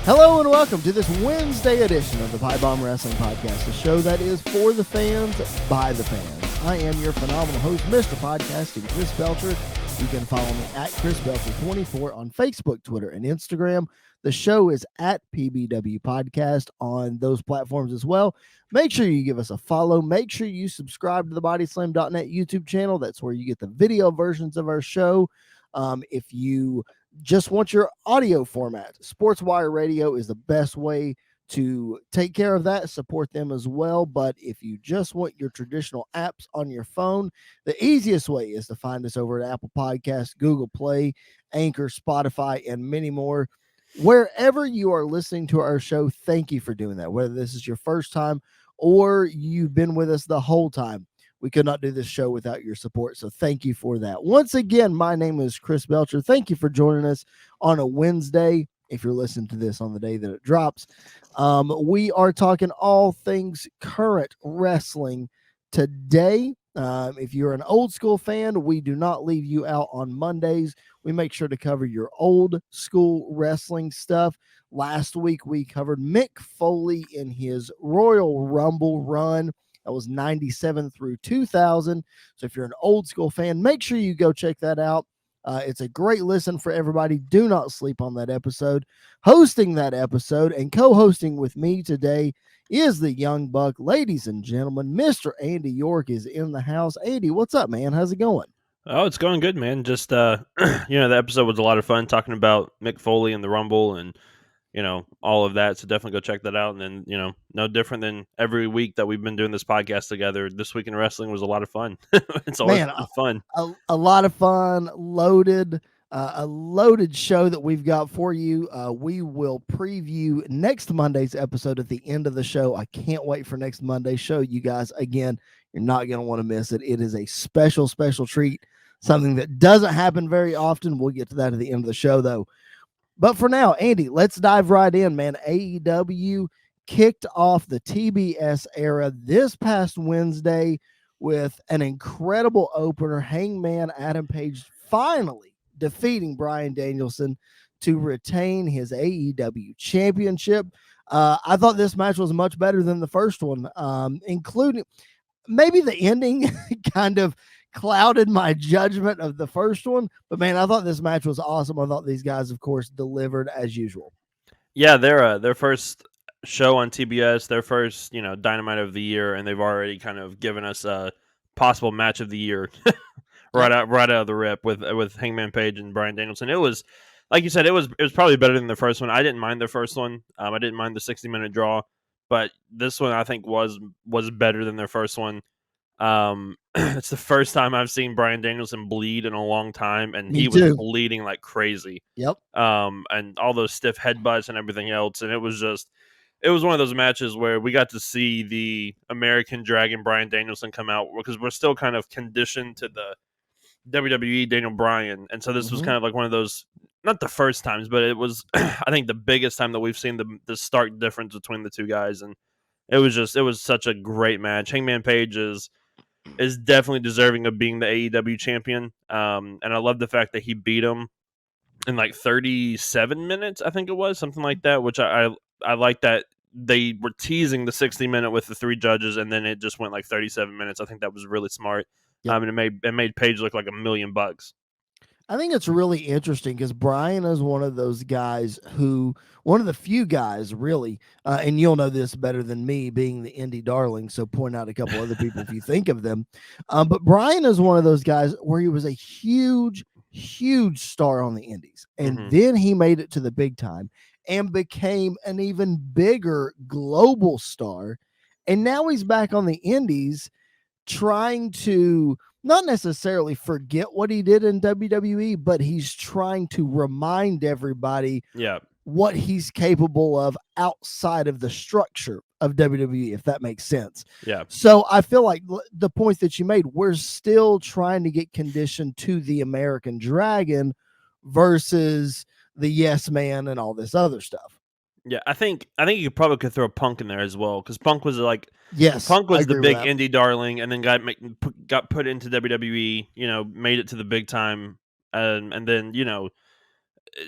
Hello and welcome to this Wednesday edition of the PipeBomb Wrestling Podcast, a show that is for the fans, by the fans. I am your phenomenal host, Mr. Podcasting, Chris Belcher. You can follow me at Chris Belcher24 on Facebook, Twitter, and Instagram. The show is at PBW Podcast on those platforms as well. Make sure you give us a follow. Make sure you subscribe to the BodySlam.net YouTube channel. That's where you get the video versions of our show. If you just want your audio format, SportsWire Radio is the best way to take care of that. Support them as well. But if you just want your traditional apps on your phone, the easiest way is to find us over at Apple Podcasts, Google Play, Anchor, Spotify, and many more. Wherever you are listening to our show, thank you for doing that. Whether this is your first time or you've been with us the whole time, we could not do this show without your support, so thank you for that. Once again, my name is Chris Belcher. Thank you for joining us on a Wednesday, if you're listening to this on the day that it drops. We are talking all things current wrestling today. If you're an old school fan, we do not leave you out on Mondays. We make sure to cover your old school wrestling stuff. Last week, we covered Mick Foley in his Royal Rumble run. That was 97 through 2000. So if you're an old school fan, make sure you go check that out. It's a great listen for everybody. Do not sleep on that episode. Hosting that episode and co-hosting with me today is the Young Buck. Ladies and gentlemen, Mr. Andy York is in the house. Andy, what's up, man? How's it going? Oh, it's going good, man. Just, the episode was a lot of fun talking about Mick Foley and the Rumble and, all of that. So definitely go check that out. And then, no different than every week that we've been doing this podcast together. This week in wrestling was a lot of fun. It's always fun. A lot of fun, a loaded show that we've got for you. We will preview next Monday's episode at the end of the show. I can't wait for next Monday's show, you guys. Again, you're not going to want to miss it. It is a special, special treat, something that doesn't happen very often. We'll get to that at the end of the show, though. But for now, Andy, let's dive right in, man. AEW kicked off the TBS era this past Wednesday with an incredible opener. Hangman Adam Page finally defeating Bryan Danielson to retain his AEW championship. I thought this match was much better than the first one, including maybe the ending kind of clouded my judgment of the first one, but man, I thought this match was awesome. I thought these guys, of course, delivered as usual. Yeah, their first show on TBS, their first, Dynamite of the year, and they've already kind of given us a possible match of the year right out of the rip with Hangman Page and Bryan Danielson. It was, like you said, it was probably better than the first one. I didn't mind the first one. I didn't mind the 60-minute draw, but this one I think was better than their first one. It's the first time I've seen Bryan Danielson bleed in a long time, and he was bleeding like crazy. Yep. And all those stiff headbutts and everything else, and it was one of those matches where we got to see the American Dragon Bryan Danielson come out, because we're still kind of conditioned to the WWE Daniel Bryan, and so this was kind of like one of those, not the first times, but it was I think the biggest time that we've seen the stark difference between the two guys, and it was such a great match. Hangman Page is definitely deserving of being the AEW champion. And I love the fact that he beat him in like 37 minutes, I think it was, something like that, which I like that they were teasing the 60-minute with the three judges, and then it just went like 37 minutes. I think that was really smart. Yep. And it made Page look like $1 million. I think it's really interesting because Bryan is one of those guys one of the few guys really, and you'll know this better than me being the indie darling, so point out a couple other people if you think of them. But Bryan is one of those guys where he was a huge, huge star on the indies. And then he made it to the big time and became an even bigger global star. And now he's back on the indies trying to not necessarily forget what he did in WWE, but he's trying to remind everybody what he's capable of outside of the structure of WWE, if that makes sense. Yeah. So I feel like the points that you made, we're still trying to get conditioned to the American Dragon versus the Yes Man and all this other stuff. Yeah, I think you probably could throw Punk in there as well, because Punk was Yes, Punk was the big indie darling, and then got put into WWE. Made it to the big time, and then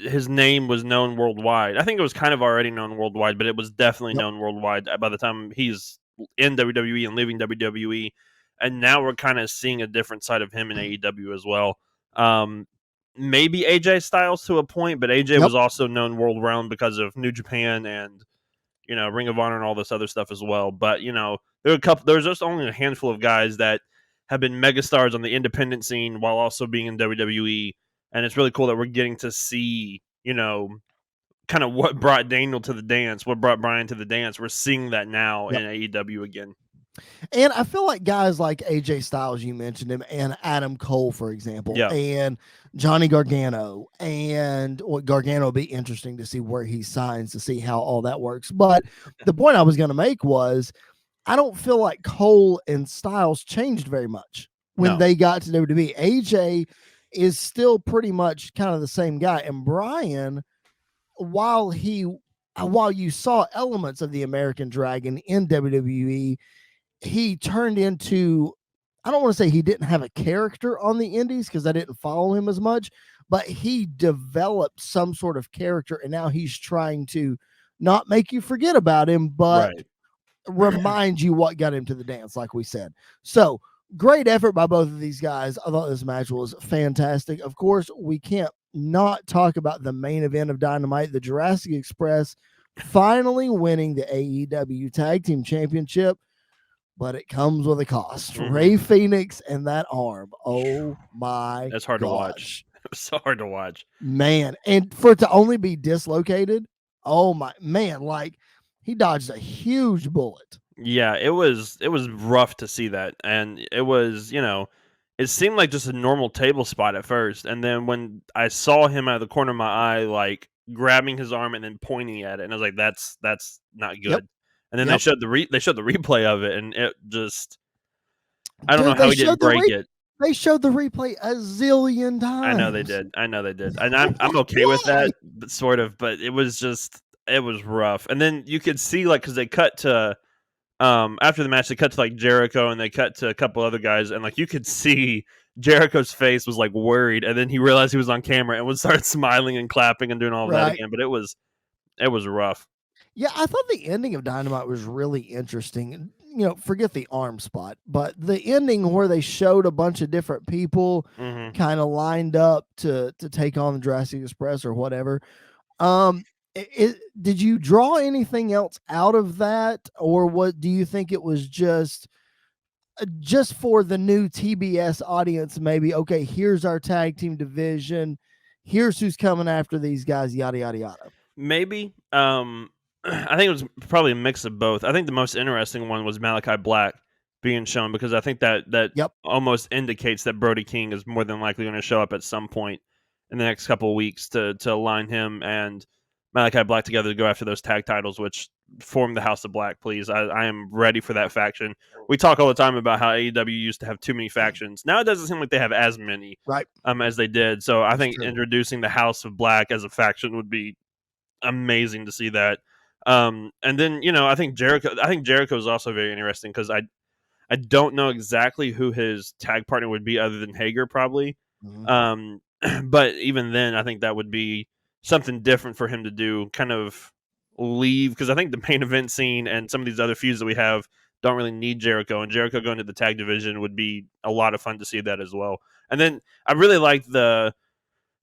his name was known worldwide. I think it was kind of already known worldwide, but it was definitely Yep. known worldwide by the time he's in WWE and leaving WWE. And now we're kind of seeing a different side of him in AEW as well. Um, Maybe AJ Styles to a point, but AJ Yep. was also known world round because of New Japan and Ring of Honor and all this other stuff as well. But there's just only a handful of guys that have been megastars on the independent scene while also being in WWE, and it's really cool that we're getting to see kind of what brought Daniel to the dance, what brought Brian to the dance. We're seeing that now Yep. in AEW again. And I feel like guys like AJ Styles, you mentioned him, and Adam Cole, for example, Yeah. and Johnny Gargano, and Gargano will be interesting to see where he signs to see how all that works. But the point I was going to make was I don't feel like Cole and Styles changed very much when they got to WWE. AJ is still pretty much kind of the same guy. And Brian, while you saw elements of the American Dragon in WWE, he turned into, I don't want to say he didn't have a character on the indies because I didn't follow him as much, but he developed some sort of character, and now he's trying to not make you forget about him, but remind you what got him to the dance, like we said. So great effort by both of these guys. I thought this match was fantastic. Of course, we can't not talk about the main event of Dynamite, the Jurassic Express finally winning the AEW Tag Team Championship. But it comes with a cost. Ray Phoenix and that arm. Oh my That's hard gosh. to watch. It's so hard to watch. Man. And for it to only be dislocated, oh my man, like he dodged a huge bullet. Yeah, it was rough to see that. And it was, it seemed like just a normal table spot at first. And then when I saw him out of the corner of my eye, like grabbing his arm and then pointing at it, and I was like, that's not good. Yep. And then they showed the replay of it, and it just, I don't Dude, know how he didn't break it. They showed the replay a zillion times. I know they did. And I'm okay with that, but sort of. But it was rough. And then you could see, like, because they cut to after the match, they cut to like Jericho, and they cut to a couple other guys, and like you could see Jericho's face was like worried, and then he realized he was on camera and would start smiling and clapping and doing all of that again. But it was rough. Yeah, I thought the ending of Dynamite was really interesting. Forget the arm spot, but the ending where they showed a bunch of different people kind of lined up to take on the Jurassic Express or whatever. Did you draw anything else out of that, or what do you think it was just for the new TBS audience? Maybe, okay, here's our tag team division, here's who's coming after these guys, yada yada yada. Maybe. I think it was probably a mix of both. I think the most interesting one was Malachi Black being shown, because I think that almost indicates that Brody King is more than likely going to show up at some point in the next couple of weeks to align him and Malachi Black together to go after those tag titles, which form the House of Black, please. I am ready for that faction. We talk all the time about how AEW used to have too many factions. Now it doesn't seem like they have as many as they did. So I think introducing the House of Black as a faction would be amazing to see that. And then, I think Jericho is also very interesting, because I don't know exactly who his tag partner would be other than Hager, probably. But even then, I think that would be something different for him to do, kind of leave, because I think the main event scene and some of these other feuds that we have don't really need Jericho, and Jericho going to the tag division would be a lot of fun to see that as well. And then I really like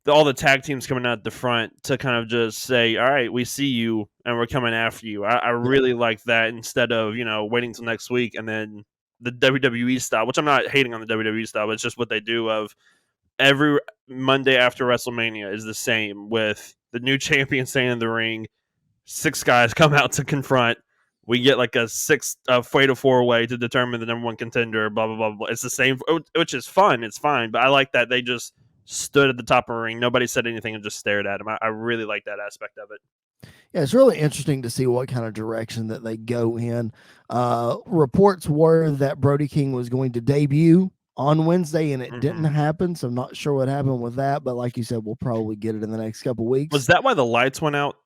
all the tag teams coming out the front to kind of just say, all right, we see you and we're coming after you. I really like that, instead of, waiting till next week and then the WWE style, which I'm not hating on the WWE style, but it's just what they do of every Monday after WrestleMania is the same, with the new champion staying in the ring, 6 guys come out to confront. We get like a fatal 4-way to determine the number 1 contender, blah, blah, blah, blah. It's the same, which is fun. It's fine. But I like that they just stood at the top of the ring. Nobody said anything and just stared at him. I really like that aspect of it. Yeah, it's really interesting to see what kind of direction that they go in. Reports were that Brody King was going to debut on Wednesday, and it didn't happen, so I'm not sure what happened with that, but like you said, we'll probably get it in the next couple weeks. Was that why the lights went out?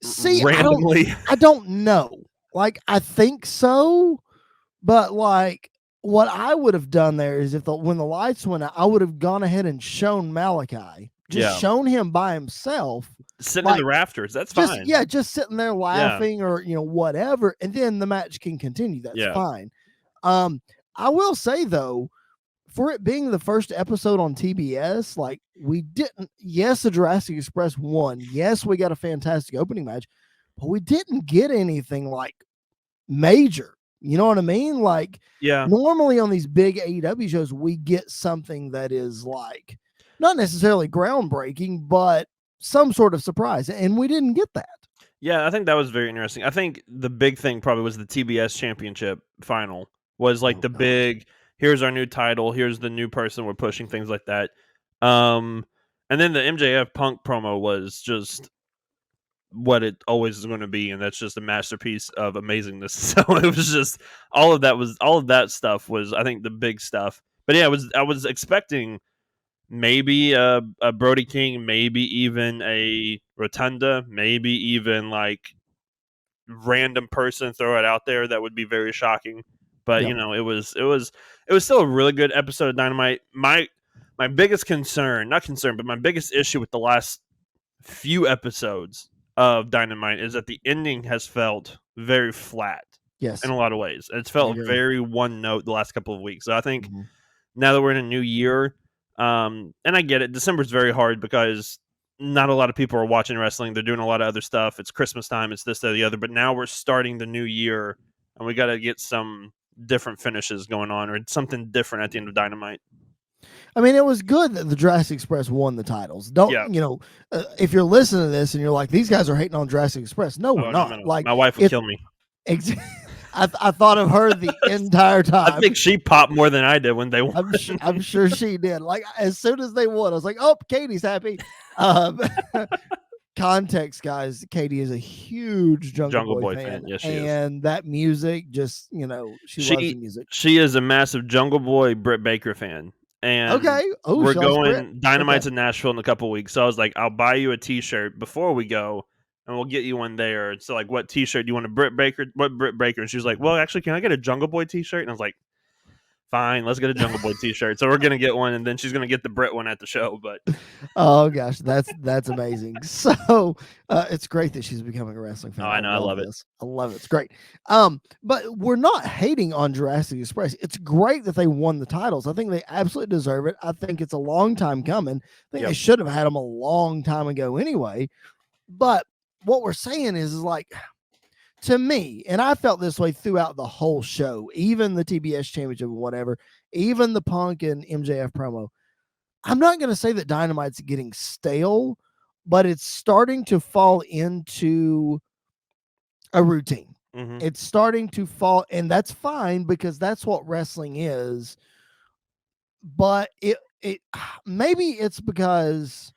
See, randomly? I don't know. Like, I think so, but like, what I would have done there is when the lights went out, I would have gone ahead and shown Malachi just shown him by himself. Sitting in the rafters, that's fine. Yeah, just sitting there laughing or, whatever, and then the match can continue. That's fine. I will say, though, for it being the first episode on TBS, like, we didn't, yes, the Jurassic Express won. Yes, we got a fantastic opening match, but we didn't get anything, like, major. You know what I mean? Like, normally on these big AEW shows, we get something that is, like, not necessarily groundbreaking, but some sort of surprise, and we didn't get that. Yeah, I think that was very interesting. I think the big thing probably was the TBS Championship final was like big, here's our new title, here's the new person we're pushing, things like that. And then the MJF Punk promo was just what it always is going to be, and that's just a masterpiece of amazingness. So it was just all of that stuff was, I think, the big stuff. But yeah, I was expecting maybe a Brody King, maybe even a Rotunda, maybe even like random person throw it out there that would be very shocking. But it was still a really good episode of Dynamite. My biggest concern, not concern, but my biggest issue with the last few episodes of Dynamite is that the ending has felt very flat. Yes, in a lot of ways. It's felt very one note the last couple of weeks. So I think now that we're in a new year, and I get it, December's very hard because not a lot of people are watching wrestling. They're doing a lot of other stuff. It's Christmas time. It's this, that, or the other. But now we're starting the new year, and we got to get some different finishes going on or something different at the end of Dynamite. I mean, it was good that the Jurassic Express won the titles. If you're listening to this and you're like, these guys are hating on Jurassic Express. No, we're not. No. Like, my wife would kill me. I thought of her the entire time. I think she popped more than I did when they won. I'm sure she did. Like, as soon as they won, I was like, oh, Katie's happy. Context, guys. Katie is a huge Jungle Boy fan. Yes, she is. And that music, just, she loves the music. She is a massive Jungle Boy Britt Baker fan. And we're going Dynamite's in Nashville in a couple weeks. So I was like, I'll buy you a T-shirt before we go, and we'll get you one there. So like, what T-shirt do you want? A Britt Baker? What Britt Baker? And she was like, well, actually, can I get a Jungle Boy T-shirt? And I was like, fine, let's get a Jungle Boy T-shirt. So we're gonna get one, and then she's gonna get the Britt one at the show. But oh gosh, that's amazing. So it's great that she's becoming a wrestling fan. Oh, I know, I love it. I love it. It's great. But we're not hating on Jurassic Express. It's great that they won the titles. I think they absolutely deserve it. I think it's a long time coming. I think they should have had them a long time ago anyway. But what we're saying is like, to me, and I felt this way throughout the whole show, even the TBS Championship, whatever, even the Punk and MJF promo, I'm not going to say that Dynamite's getting stale, but it's starting to fall into a routine. It's starting to fall, and that's fine because that's what wrestling is. But it maybe it's because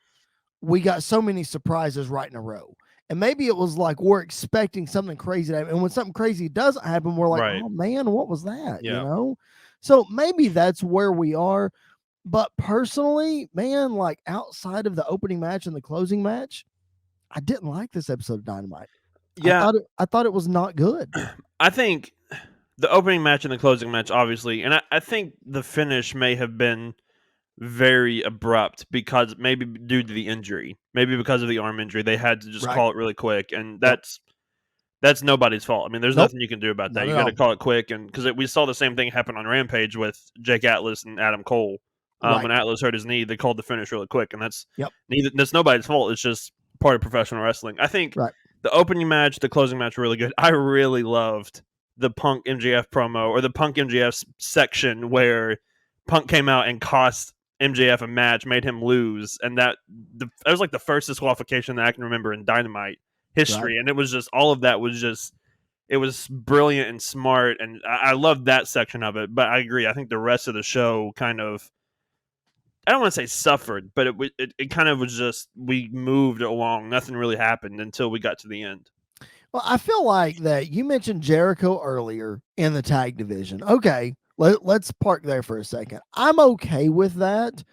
we got so many surprises right in a row. And maybe it was like we're expecting something crazy to happen. And when something crazy doesn't happen, we're like, oh, man, what was that? Yeah. So maybe that's where we are. But personally, man, like outside of the opening match and the closing match, I didn't like this episode of Dynamite. Yeah. I thought it was not good. I think the opening match and the closing match, obviously, and I think the finish may have been very abrupt because maybe due to the injury, maybe because of the arm injury, they had to just call it really quick, and that's nobody's fault. I mean, there's nothing you can do about that. You got to call it quick, and because we saw the same thing happen on Rampage with Jake Atlas and Adam Cole. When Atlas hurt his knee, they called the finish really quick, and that's nobody's fault. It's just part of professional wrestling. I think the opening match, the closing match were really good. I really loved the Punk MJF promo or the Punk MJF section where Punk came out and cost MJF a match, made him lose, and that was like the first disqualification that I can remember in Dynamite history, and it was just all of that was just, it was brilliant and smart, and I loved that section of it. But I agree, I think the rest of the show kind of, I don't want to say suffered, but it kind of was just, we moved along, nothing really happened until we got to the end. Well, I feel like that you mentioned Jericho earlier in the tag division. Okay. Let's park there for a second. I'm okay with that,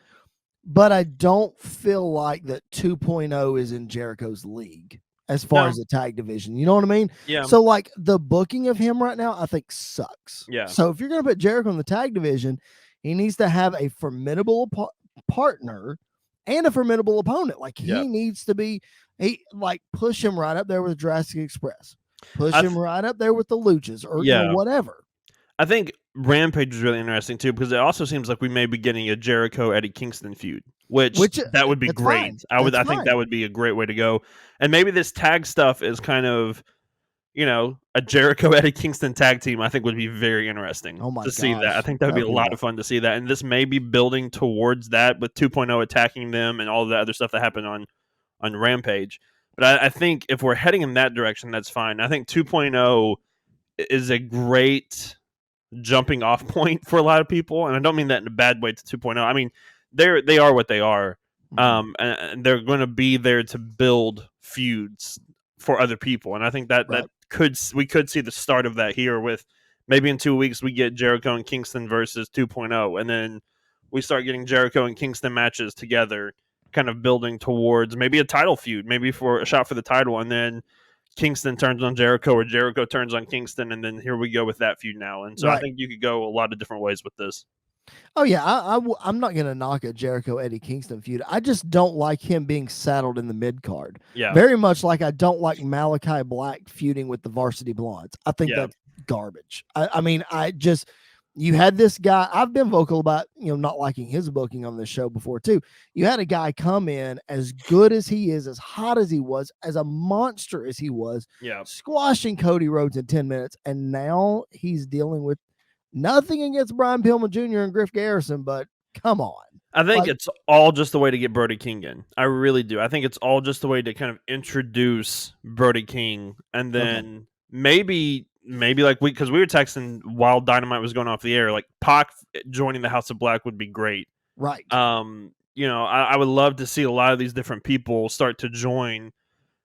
but I don't feel like that 2.0 is in Jericho's league as far as the tag division. You know what I mean? Yeah. So, like, the booking of him right now, I think sucks. Yeah. So, if you're going to put Jericho in the tag division, he needs to have a formidable partner and a formidable opponent. Like he Yeah. needs to be, push him right up there with Jurassic Express, push I him right up there with the Luchas, or Yeah. whatever. I think Rampage is really interesting too because it also seems like we may be getting a Jericho Eddie Kingston feud, which that would be that's great. fine. I That's think fine. that would be a great way to go. And maybe this tag stuff is kind of, a Jericho Eddie Kingston tag team. I think would be very interesting Oh my to see that. I gosh, think that would be a lot wild. of fun to see that. And this may be building towards that with 2.0 attacking them and all the other stuff that happened on Rampage. But I think if we're heading in that direction, that's fine. I think 2.0 is a great jumping off point for a lot of people, and I don't mean that in a bad way to 2.0. I mean, they are what they are, and they're going to be there to build feuds for other people, and I think that Right. we could see the start of that here with maybe in 2 weeks we get Jericho and Kingston versus 2.0, and then we start getting Jericho and Kingston matches together, kind of building towards maybe a title feud, maybe for a shot for the title, and then Kingston turns on Jericho or Jericho turns on Kingston, and then here we go with that feud now. And so I Right. think you could go a lot of different ways with this. Oh yeah, I'm not gonna knock a Jericho Eddie Kingston feud. I just don't like him being saddled in the mid card. Yeah. Very much like I don't like Malachi Black feuding with the Varsity Blondes. I think Yeah. that's garbage. I mean, you had this guy. I've been vocal about not liking his booking on this show before too. You had a guy come in as good as he is, as hot as he was, as a monster as he was, Yeah. squashing Cody Rhodes in 10 minutes, and now he's dealing with nothing against Brian Pillman Jr. and Griff Garrison, but come on. I think it's all just a way to get Brody King in. I really do. I think it's all just a way to kind of introduce Brody King, and then maybe like because we were texting while Dynamite was going off the air, like Pac joining the House of Black would be great. Right. I would love to see a lot of these different people start to join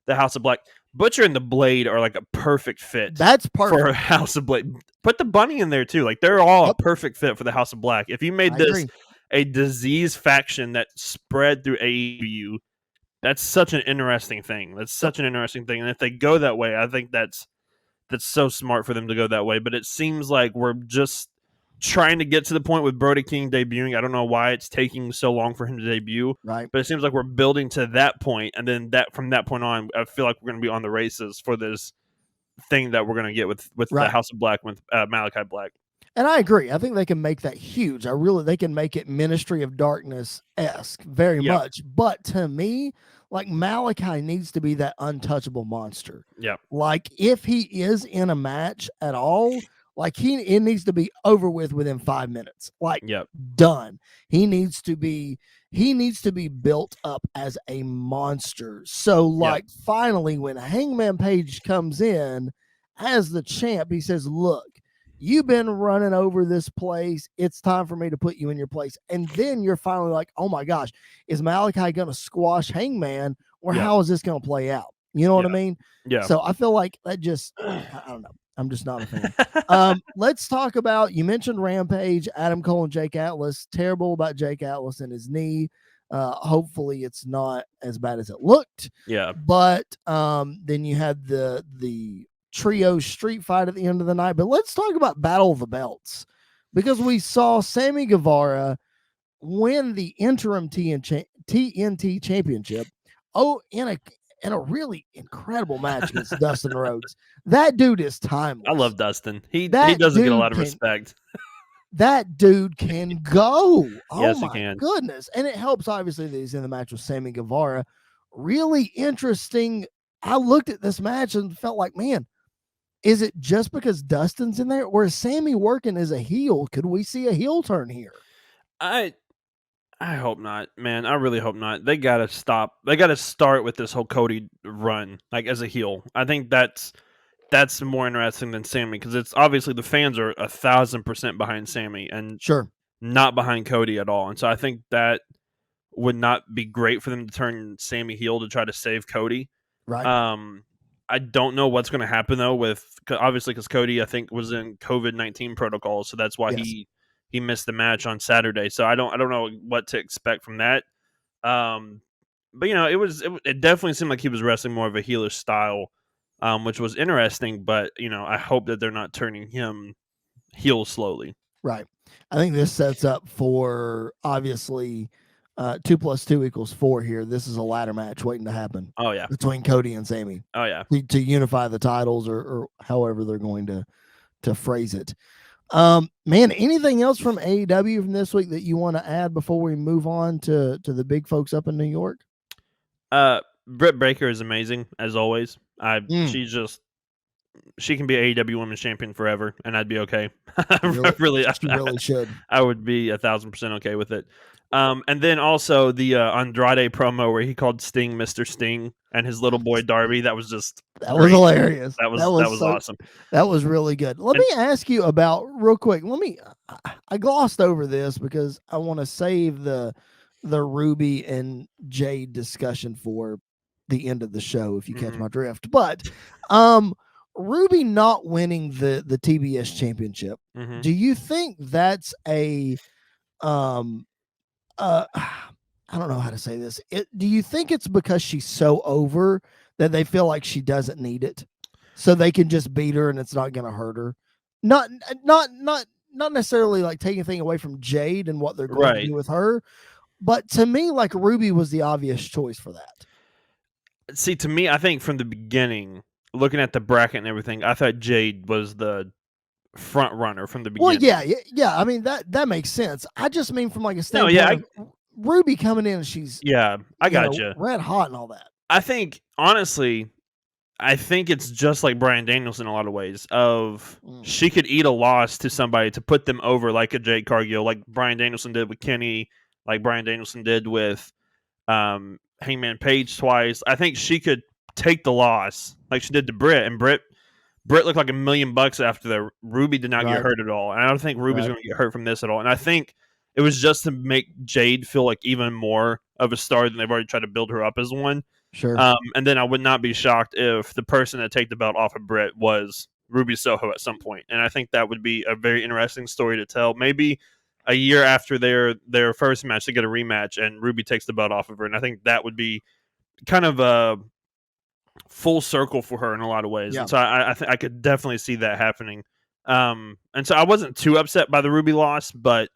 the House of Black. Butcher and the Blade are like a perfect fit. That's perfect for a House of Blade. Put the Bunny in there too. Like they're all a perfect fit for the House of Black. If you made this a disease faction that spread through AEW, that's such an interesting thing. That's such an interesting thing. And if they go that way, I think that's so smart for them to go that way. But it seems like we're just trying to get to the point with Brody King debuting. I don't know why it's taking so long for him to debut. Right. But it seems like we're building to that point, and then from that point on, I feel like we're going to be on the races for this thing that we're going to get with the House of Black with Malachi Black. And I agree. I think they can make that huge. They can make it Ministry of Darkness-esque very much. But to me, like Malachi needs to be that untouchable monster. Yeah. Like if he is in a match at all, like it needs to be over with within 5 minutes. Like done. He needs to be built up as a monster. So like finally when Hangman Page comes in as the champ, he says, "Look, you've been running over this place. It's time for me to put you in your place." And then you're finally like, oh my gosh, is Malachi going to squash Hangman, or how is this going to play out? You know what I mean? Yeah. So I feel like that just, I don't know. I'm just not a fan. Let's talk about, you mentioned Rampage, Adam Cole and Jake Atlas. Terrible about Jake Atlas and his knee. Hopefully it's not as bad as it looked. Yeah. But then you had the trio street fight at the end of the night. But let's talk about Battle of the Belts, because we saw Sammy Guevara win the interim TNT championship in a really incredible match against Dustin Rhodes. That dude is timeless. I love Dustin. He doesn't get a lot of respect. That dude can go. Yes, oh my goodness. And it helps obviously that he's in the match with Sammy Guevara. Really interesting. I looked at this match and felt like, man, is it just because Dustin's in there, or is Sammy working as a heel? Could we see a heel turn here? I hope not, man. I really hope not. They gotta stop. They gotta start with this whole Cody run, like as a heel. I think that's more interesting than Sammy, because it's obviously the fans are 1,000% behind Sammy and not behind Cody at all. And so I think that would not be great for them to turn Sammy heel to try to save Cody. Right. I don't know what's going to happen though obviously because Cody I think was in COVID-19 protocols, so that's why he missed the match on Saturday. So I don't know what to expect from that. But it definitely seemed like he was wrestling more of a heelish style, which was interesting. But I hope that they're not turning him heel slowly. Right. I think this sets up for obviously 2 + 2 = 4 here. This is a ladder match waiting to happen Oh yeah. between Cody and Sammy Oh yeah. to unify the titles or however they're going to phrase it. Man, anything else from AEW from this week that you want to add before we move on to the big folks up in New York? Britt Baker is amazing as always. She can be AEW Women's Champion forever, and I'd be okay. She really should. I would be 1,000% okay with it. And then also the Andrade promo where he called Sting Mr. Sting and his little boy Darby. That was just was hilarious. That was awesome. That was really good. Let me ask you about real quick. I glossed over this because I want to save the Ruby and Jade discussion for the end of the show, if you catch my drift. But Ruby not winning the TBS championship. Do you think that's a I don't know how to say this. Do you think it's because she's so over that they feel like she doesn't need it, so they can just beat her and it's not going to hurt her? Not necessarily like taking anything away from Jade and what they're going to do with her, but to me, like Ruby was the obvious choice for that. See, to me, I think from the beginning, looking at the bracket and everything, I thought Jade was the front runner from the beginning. Well, yeah. I mean that makes sense. I just mean from like a standpoint of Ruby coming in and she's I got you red hot and all that. I think honestly, it's just like Bryan Danielson in a lot of ways. She could eat a loss to somebody to put them over, like a Jade Cargill, like Bryan Danielson did with Kenny, like Bryan Danielson did with Hangman Page twice. I think she could take the loss like she did to Britt, and Britt looked like $1 million after that. Ruby did not get hurt at all, and I don't think Ruby's going to get hurt from this at all. And I think it was just to make Jade feel like even more of a star than they've already tried to build her up as one. Sure. And then I would not be shocked if the person that take the belt off of Britt was Ruby Soho at some point. And I think that would be a very interesting story to tell. Maybe a year after their first match, they get a rematch and Ruby takes the belt off of her. And I think that would be kind of a full circle for her in a lot of ways. Yeah. And so I could definitely see that happening. And so I wasn't too upset by the Ruby loss, but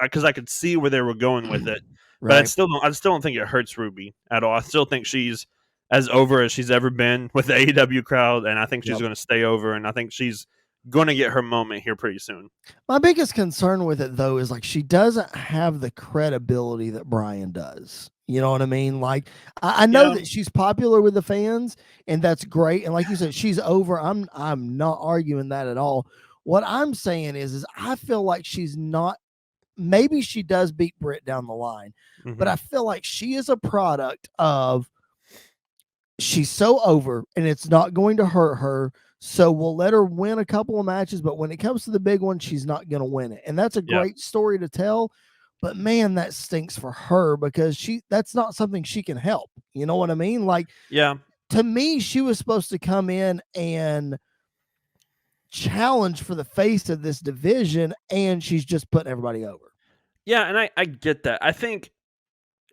because I could see where they were going with it. But I still don't think it hurts Ruby at all. I still think she's as over as she's ever been with the AEW crowd, and I think she's going to stay over, and I think she's going to get her moment here pretty soon. My biggest concern with it, though, is like she doesn't have the credibility that Bryan does. You know what I mean? Like I know that she's popular with the fans, and that's great. And like you said, she's over. I'm not arguing that at all. What I'm saying is I feel like she's not. Maybe she does beat Britt down the line, but I feel like she is a product of she's so over and it's not going to hurt her. So we'll let her win a couple of matches, but when it comes to the big one, she's not going to win it. And that's a great story to tell, but man, that stinks for her because that's not something she can help. You know what I mean? Like, to me, she was supposed to come in and challenge for the face of this division, and she's just putting everybody over. Yeah, and I get that. I think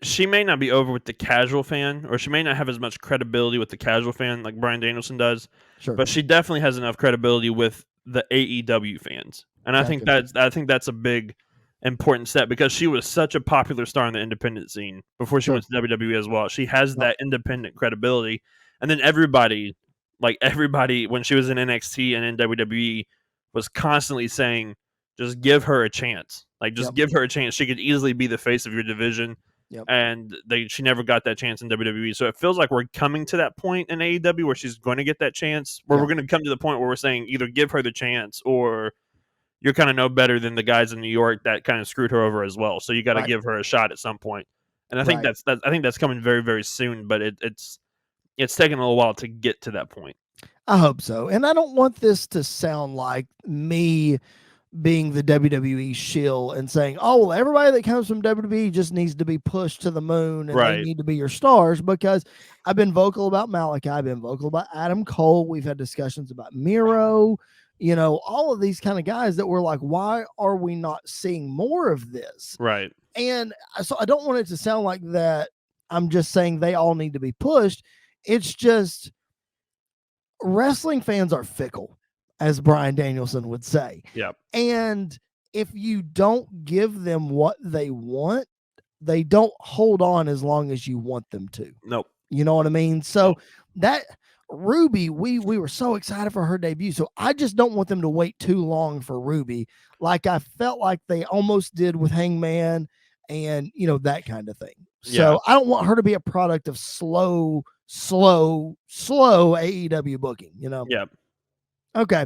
she may not be over with the casual fan, or she may not have as much credibility with the casual fan like Bryan Danielson does. Sure. But she definitely has enough credibility with the AEW fans. And I think that's a big important step because she was such a popular star in the independent scene before she went to WWE as well. She has that independent credibility. And then everybody when she was in NXT and in WWE was constantly saying, just give her a chance. Like, just give her a chance. She could easily be the face of your division. And she never got that chance in WWE. So it feels like we're coming to that point in AEW where she's going to get that chance, where we're going to come to the point where we're saying either give her the chance or you're kind of no better than the guys in New York that kind of screwed her over as well. So you got to give her a shot at some point. And I think that's coming very, very soon, but it's taken a little while to get to that point. I hope so. And I don't want this to sound like me being the WWE shill and saying, oh, well, everybody that comes from WWE just needs to be pushed to the moon and they need to be your stars, because I've been vocal about Malachi. I've been vocal about Adam Cole. We've had discussions about Miro, all of these kind of guys that were like, why are we not seeing more of this? Right. And so I don't want it to sound like that I'm just saying they all need to be pushed. It's just wrestling fans are fickle, as Bryan Danielson would say. Yep. And if you don't give them what they want, they don't hold on as long as you want them to. Nope. You know what I mean? So that Ruby, we were so excited for her debut. So I just don't want them to wait too long for Ruby, like I felt like they almost did with Hangman and that kind of thing. So I don't want her to be a product of slow AEW booking, Yep. Okay.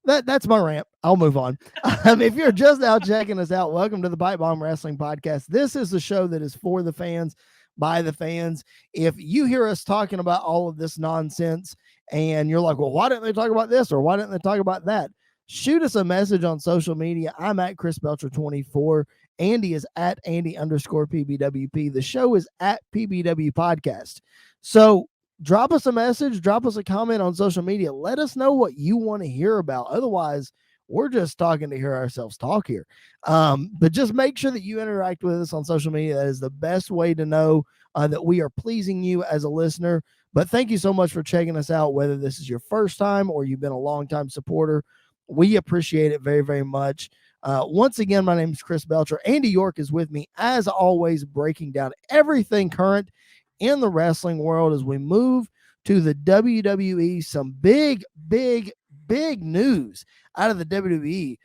That's my rant. I'll move on. If you're just now checking us out, welcome to the PipeBomb Wrestling Podcast. This is the show that is for the fans, by the fans. If you hear us talking about all of this nonsense and you're like, well, why didn't they talk about this or why didn't they talk about that? Shoot us a message on social media. I'm at Chris Belcher 24. Andy is at Andy_PBWP. The show is at PBW Podcast. So drop us a message, drop us a comment on social media. Let us know what you want to hear about. Otherwise, we're just talking to hear ourselves talk here. But just make sure that you interact with us on social media. That is the best way to know that we are pleasing you as a listener. But thank you so much for checking us out, whether this is your first time or you've been a long-time supporter. We appreciate it very, very much. Once again, my name is Chris Belcher. Andy York is with me, as always, breaking down everything current in the wrestling world as we move to the WWE. Some big news out of the WWE.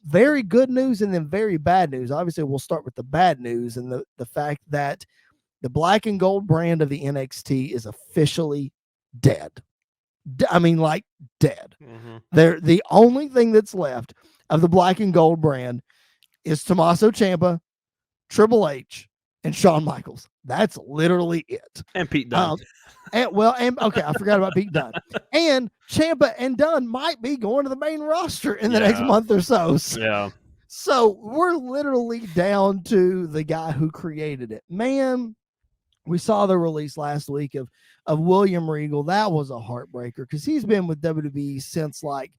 Very good news and then very bad news. Obviously, we'll start with the bad news and the fact that the black and gold brand of the NXT is officially dead. I mean, like dead. Mm-hmm. They're the only thing that's left of the black and gold brand is Tommaso Ciampa, Triple H, and Shawn Michaels. That's literally it. And Pete Dunne. Okay, I forgot about Pete Dunne. And Ciampa and Dunne might be going to the main roster in the next month or so. So we're literally down to the guy who created it. Man, we saw the release last week of William Regal. That was a heartbreaker because he's been with WWE since like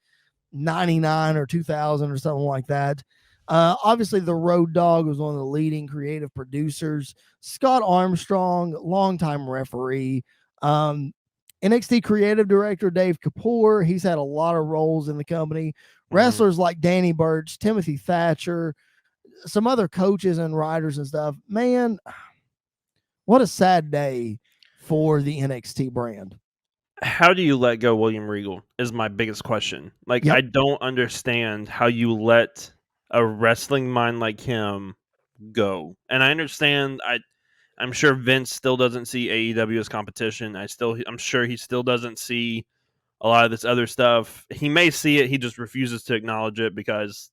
99 or 2000 or something like that. Obviously, the Road Dogg was one of the leading creative producers. Scott Armstrong, longtime referee. NXT creative director Dave Kapoor. He's had a lot of roles in the company. Mm-hmm. Wrestlers like Danny Burch, Timothy Thatcher, some other coaches and writers and stuff. Man, what a sad day for the NXT brand. How do you let go William Regal is my biggest question. Like, I don't understand how you let a wrestling mind like him go. And I understand, I'm sure Vince still doesn't see AEW as competition. I'm sure he still doesn't see a lot of this other stuff. He may see it, he just refuses to acknowledge it because,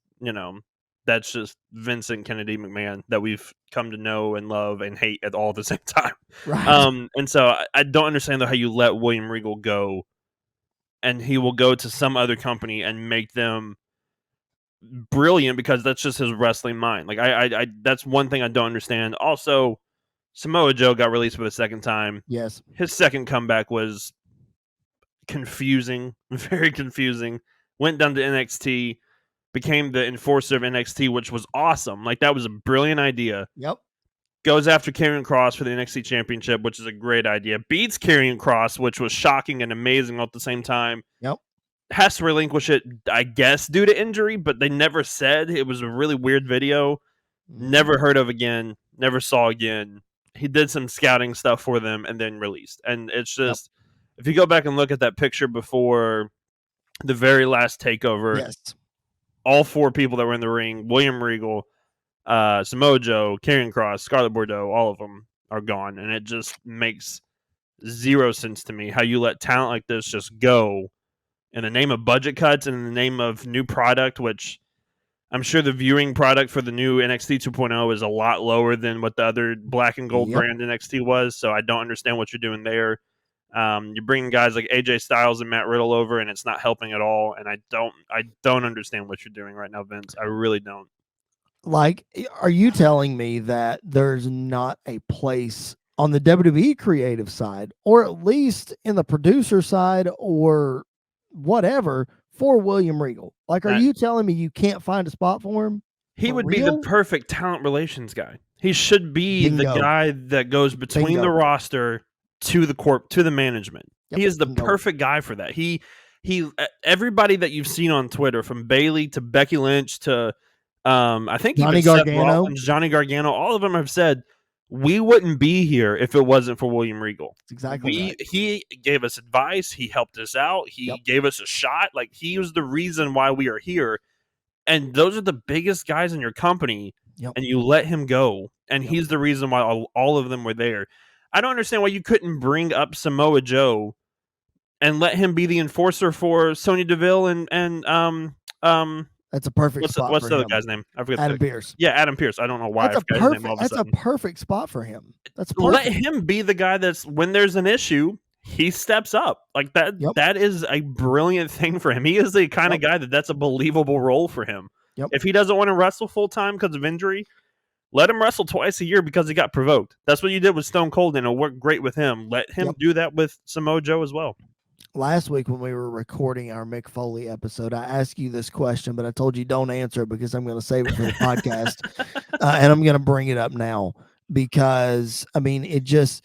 that's just Vincent Kennedy McMahon that we've come to know and love and hate at all at the same time. Right. And so I don't understand how you let William Regal go and he will go to some other company and make them brilliant because that's just his wrestling mind. Like I that's one thing I don't understand. Also, Samoa Joe got released for the second time. Yes. His second comeback was confusing, very confusing. Went down to NXT, became the enforcer of NXT, which was awesome. Like, that was a brilliant idea. Yep. Goes after Karrion Kross for the NXT Championship, which is a great idea. Beats Karrion Kross, which was shocking and amazing all at the same time. Yep. Has to relinquish it, I guess, due to injury, but they never said. It was a really weird video. Never heard of again. Never saw again. He did some scouting stuff for them and then released. And it's just, if you go back and look at that picture before the very last takeover, all four people that were in the ring, William Regal, Samoa Joe, Karrion Kross, Scarlett Bordeaux, all of them are gone. And it just makes zero sense to me how you let talent like this just go in the name of budget cuts and in the name of new product, which I'm sure the viewing product for the new NXT 2.0 is a lot lower than what the other black and gold brand NXT was. So I don't understand what you're doing there. You're bringing guys like AJ Styles and Matt Riddle over, and it's not helping at all. And I don't understand what you're doing right now, Vince. I really don't. Like, are you telling me that there's not a place on the WWE creative side, or at least in the producer side, or whatever, for William Regal? Like, are you telling me you can't find a spot for him? He would be the perfect talent relations guy. He should be the guy that goes between the roster to the management. He is the perfect guy for that. He everybody that you've seen on Twitter, from Bayley to Becky Lynch to I think Johnny even Seth Gargano. Rollins, Johnny Gargano, all of them have said we wouldn't be here if it wasn't for William Regal. That's exactly right. He gave us advice. He helped us out. He gave us a shot. Like, he was the reason why we are here. And those are the biggest guys in your company. Yep. And you let him go. And he's the reason why all of them were there. I don't understand why you couldn't bring up Samoa Joe and let him be the enforcer for Sonya Deville and That's a perfect spot. What's for the other him. guy's name? I forget. Adam Pearce. Yeah, Adam Pearce. I don't know why. That's a perfect spot for him. That's perfect. Let him be the guy that's, when there's an issue, he steps up like that. That is a brilliant thing for him. He is the kind of guy that's a believable role for him. If he doesn't want to wrestle full time because of injury, let him wrestle twice a year because he got provoked. That's what you did with Stone Cold, and it worked great with him. Let him do that with Samoa Joe as well. Last week when we were recording our Mick Foley episode, I asked you this question, but I told you don't answer it because I'm going to save it for the podcast, and I'm going to bring it up now because, I mean, it's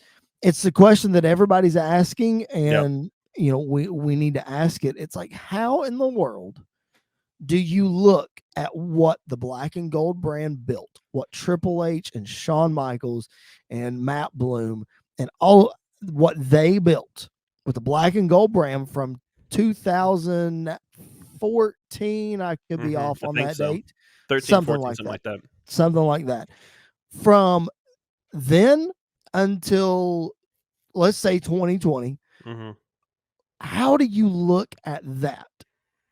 the question that everybody's asking, and you know, we need to ask it. It's like, how in the world do you look at what the Black and Gold brand built, what Triple H and Shawn Michaels and Matt Bloom and all what they built with the Black and Gold brand from 2014, I could be off on that date. 13, something 14, like that. Something like that. From then until, let's say, 2020, how do you look at that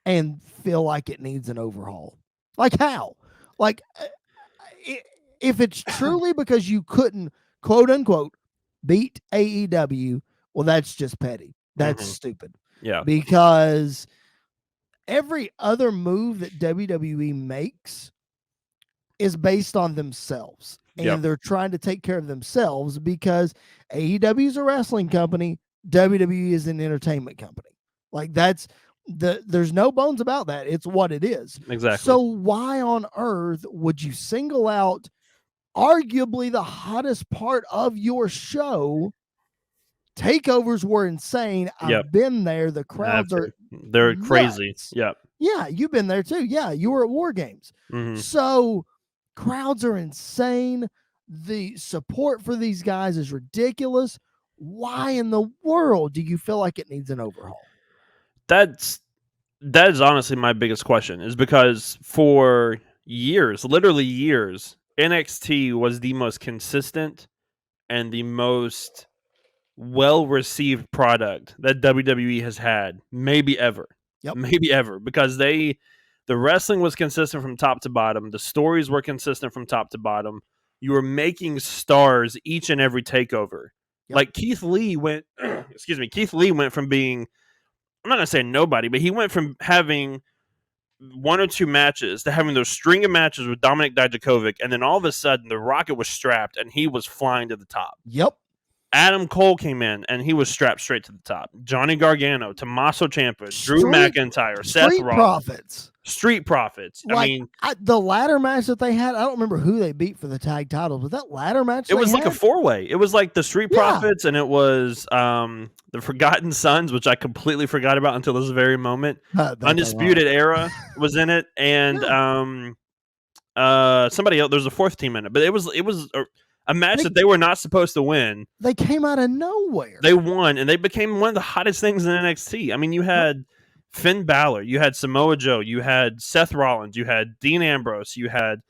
and feel like it needs an overhaul? Like, how? Like, if it's truly because you couldn't, quote unquote, beat AEW, well, that's just petty. That's stupid. Yeah. Because every other move that WWE makes is based on themselves. And they're trying to take care of themselves because AEW is a wrestling company. WWE is an entertainment company. Like, there's no bones about that. It's what it is. Exactly. So why on earth would you single out arguably the hottest part of your show? Takeovers were insane. I've been there. The crowds they're crazy. Nuts. Yeah, you've been there too. Yeah, you were at War Games. So crowds are insane. The support for these guys is ridiculous. Why in the world do you feel like it needs an overhaul? That is honestly my biggest question, is because for years, literally years, NXT was the most consistent and the most well-received product that WWE has had, maybe ever. Because the wrestling was consistent from top to bottom. The stories were consistent from top to bottom. You were making stars each and every takeover. Like Keith Lee went, Keith Lee went from being, I'm not going to say nobody, but he went from having one or two matches to having those string of matches with Dominik Dijakovic, and then all of a sudden the rocket was strapped and he was flying to the top. Adam Cole came in and he was strapped straight to the top. Johnny Gargano, Tommaso Ciampa, Drew McIntyre, Seth Rollins. Street Profits. Like, I mean, the ladder match that they had, I don't remember who they beat for the tag titles, but that ladder match, it was like a four-way. It was like the Street Profits, and it was the Forgotten Sons, which I completely forgot about until this very moment. Undisputed Era was in it, and somebody else. There's a fourth team in it, but it was a match that they were not supposed to win. They came out of nowhere. They won, and they became one of the hottest things in NXT. I mean, you had Finn Balor, you had Samoa Joe, you had Seth Rollins, you had Dean Ambrose, you had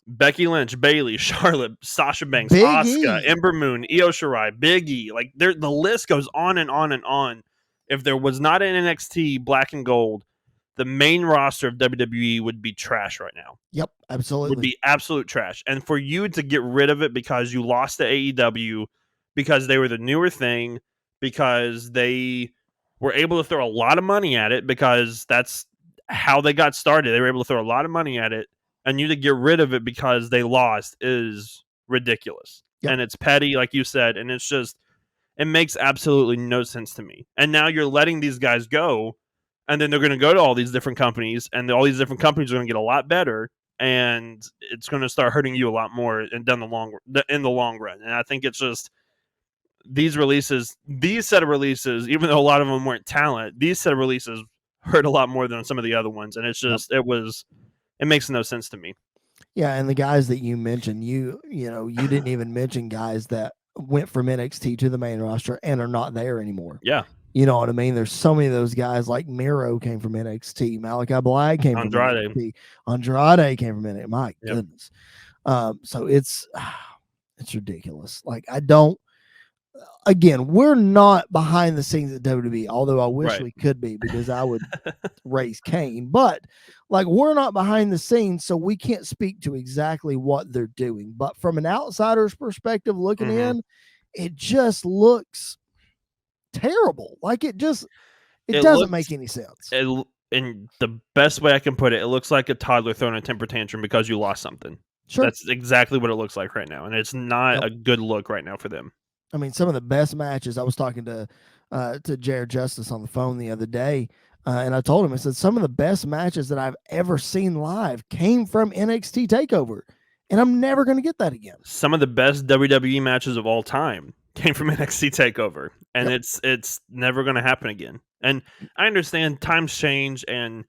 Becky Lynch, Bayley, Charlotte, Sasha Banks, Asuka, Ember Moon, Io Shirai, Big E. Like, the list goes on and on and on. If there was not an NXT Black and Gold, the main roster of WWE would be trash right now. Yep, absolutely. Would be absolute trash. And for you to get rid of it because you lost to AEW, because they were the newer thing, because they were able to throw a lot of money at it, because that's how they got started. They were able to throw a lot of money at it, and you to get rid of it because they lost is ridiculous. And it's petty, like you said, and it's just, it makes absolutely no sense to me. And now you're letting these guys go, and then they're going to go to all these different companies, and all these different companies are going to get a lot better, and it's going to start hurting you a lot more in the long run. And I think it's just, these set of releases, even though a lot of them weren't talent, these set of releases hurt a lot more than some of the other ones. And it's just, it was it makes no sense to me. Yeah, and the guys that you mentioned, you didn't even mention guys that went from NXT to the main roster and are not there anymore. Yeah, You know what I mean? There's so many of those guys, like Miro came from NXT, Malachi Black came from Andrade. NXT, Andrade came from NXT. My Yep. goodness. So it's ridiculous. Like, I don't. Again, we're not behind the scenes at WWE, although I wish Right. we could be, because I would raise Cain. But like, we're not behind the scenes, so we can't speak to exactly what they're doing. But from an outsider's perspective looking in, it just looks terrible. Like, it doesn't make any sense. In the best way I can put it, it looks like a toddler throwing a temper tantrum because you lost something. Sure. That's exactly what it looks like right now, and it's not Yep. a good look right now for them. I mean, some of the best matches. I was talking to Jared Justice on the phone the other day, and I told him, I said, some of the best matches that I've ever seen live came from NXT TakeOver, and I'm never going to get that again. Some of the best WWE matches of all time came from NXT TakeOver, and Yep. it's never going to happen again. And I understand times change, and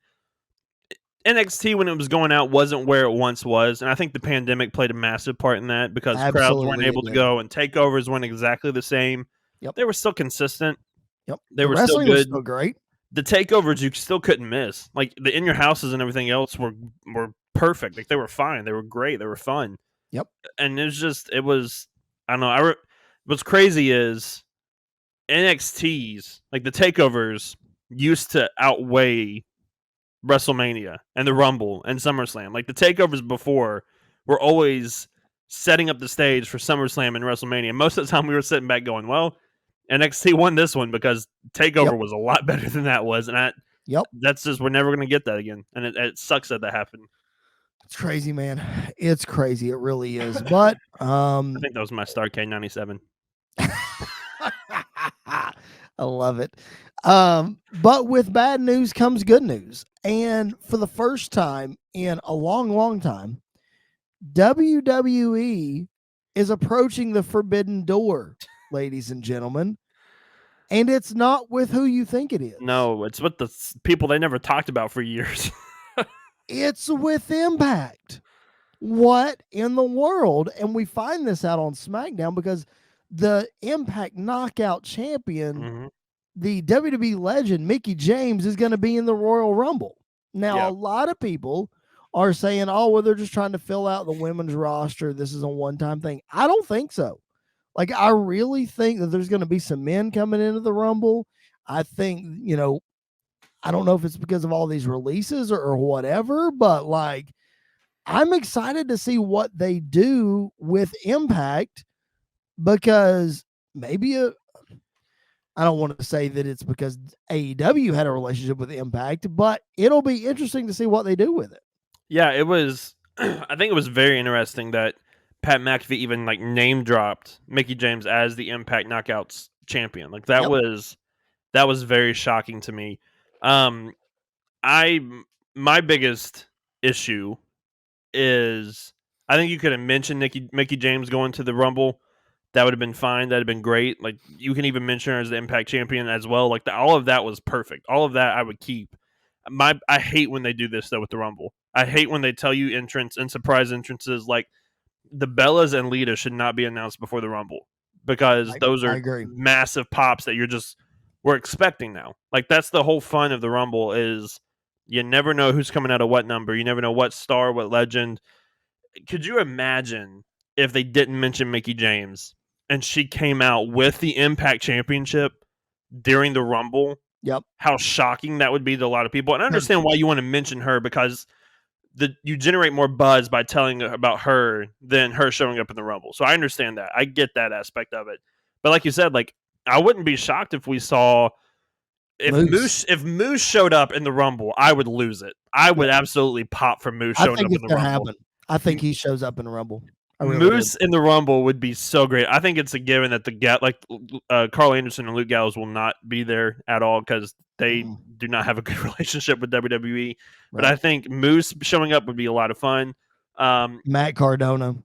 NXT when it was going out wasn't where it once was, and I think the pandemic played a massive part in that because crowds weren't Absolutely, able it to did. go, and takeovers weren't exactly the same. Yep. They were still consistent. Yep. They The were still wrestling was good. still great. The takeovers you still couldn't miss. Like the in your houses and everything else were perfect. Like they were fine. They were great. They were fun. Yep. And it was I don't know. What's crazy is NXTs, like the takeovers, used to outweigh WrestleMania and the Rumble and SummerSlam. Like the takeovers before were always setting up the stage for SummerSlam and WrestleMania. Most of the time we were sitting back going, well, NXT won this one because TakeOver was a lot better than that was. And that's just, we're never going to get that again. And it sucks that happened. It's crazy, man. It's crazy. It really is. But I think that was my Starrcade 97. I love it. But with bad news comes good news. And for the first time in a long, long time, WWE is approaching the forbidden door, ladies and gentlemen. And it's not with who you think it is. No, it's with the people they never talked about for years. It's with Impact. What in the world? And we find this out on SmackDown because the Impact Knockout Champion, the WWE legend, Mickie James, is going to be in the Royal Rumble. Now, a lot of people are saying, oh, well, they're just trying to fill out the women's roster. This is a one-time thing. I don't think so. Like, I really think that there's going to be some men coming into the Rumble. I think, I don't know if it's because of all these releases or whatever, but like, I'm excited to see what they do with Impact because maybe I don't want to say that it's because AEW had a relationship with Impact, but it'll be interesting to see what they do with it. Yeah, it was. I think it was very interesting that Pat McAfee even like name dropped Mickie James as the Impact Knockouts champion. Like that was very shocking to me. My biggest issue is I think you could have mentioned Mickie James going to the Rumble. That would have been fine. That'd have been great. Like you can even mention her as the Impact champion as well. Like all of that was perfect. All of that I would keep. I hate when they do this though with the Rumble. I hate when they tell you entrance and surprise entrances. Like the Bellas and Lita should not be announced before the Rumble because those are massive pops that we're expecting now. Like that's the whole fun of the Rumble is you never know who's coming out of what number. You never know what star, what legend. Could you imagine if they didn't mention Mickie James and she came out with the Impact Championship during the Rumble? Yep. How shocking that would be to a lot of people. And I understand why you want to mention her because you generate more buzz by telling about her than her showing up in the Rumble. So I understand that. I get that aspect of it. But like you said, like I wouldn't be shocked if we saw if Moose showed up in the Rumble, I would lose it. I would absolutely pop for Moose showing up in the Rumble. Happen. I think he shows up in the Rumble. Moose in the Rumble would be so great. I think it's a given that Carl Anderson and Luke Gallows will not be there at all because they do not have a good relationship with WWE. Right. But I think Moose showing up would be a lot of fun. Matt Cardona